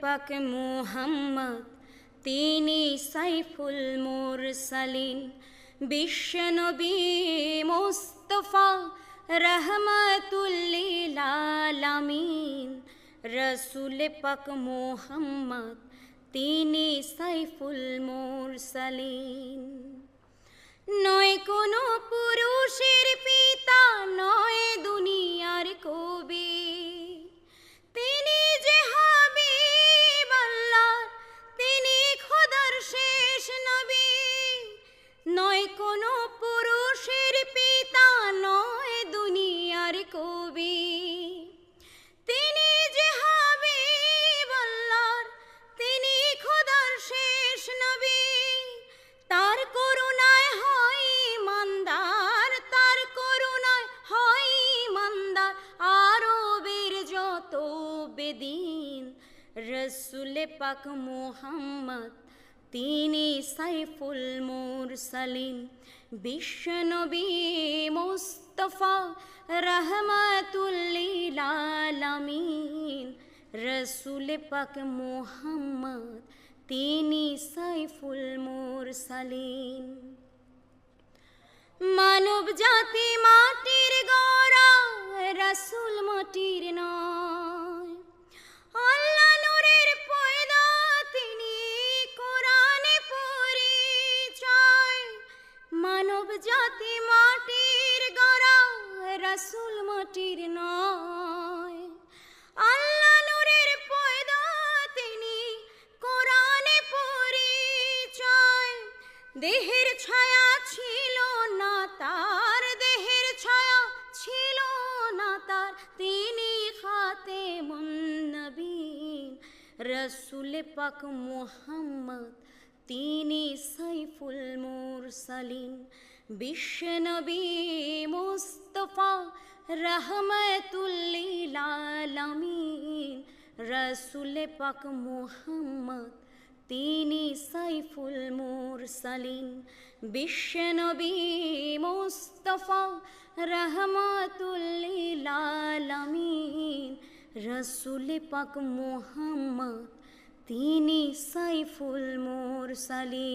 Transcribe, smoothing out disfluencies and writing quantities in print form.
পাক মুহাম্মদ তিনি সাইফুল মুরসালিন বিশ্বনবী মুস্তাফা রহমাতুল লিল আলামিন রসুল পাক মুহাম্মদ তিনি সাইফুল মুরসালিন নয় কোনো পুরুষের পিতা নয় দুনিয়ার কবি তিনি যে হাবিব আল্লাহ তিনি খোদার শেষ নবী নয় কোনো পুরুষের পিতা নয় দুনিয়ার কবি তিনি যে হাবিব আল্লাহ তিনি খোদার শেষ নবী তার করুণায় হয় ইমানদার তার করুণায় হয় ইমানদার আরবের যত বেদিন রসুল পাক মুহাম্মদ তিনি সাইফুল মুরসালিন বিশ্বনবী মুস্তাফা রহমাতুল লিল আলামিন রসুল পাক মুহাম্মদ তিনি সাইফুল মুরসালিন মানব জাতি মাটির গড়া রসুল মাটির নয় আল্লাহ নূরের পয়দা তিনি কোরআনে পরিচয় মানব জাতি মাটির গড়া রসুল মাটির নয় আল্লাহ নূরের পয়দা তিনি কোরআনে পরিচয় দেহের ছায়া ছিল না তার দেহের ছায়া ছিল না তার তিনি খাতেমুন নবীন রসুল পাক মুহাম্মদ তিনি সাইফুল মুরসালিন বিশ্বনবী মুস্তাফা রহমাতুল লিল আলামিন রসুল পাক মুহাম্মদ তিনি সাইফুল মুরসালিন বিশ্বনবী মুস্তাফা রহমাতুল লিল আলামিন রসুল পাক মুহাম্মদ তিনি সাইফুল মুরসালিন।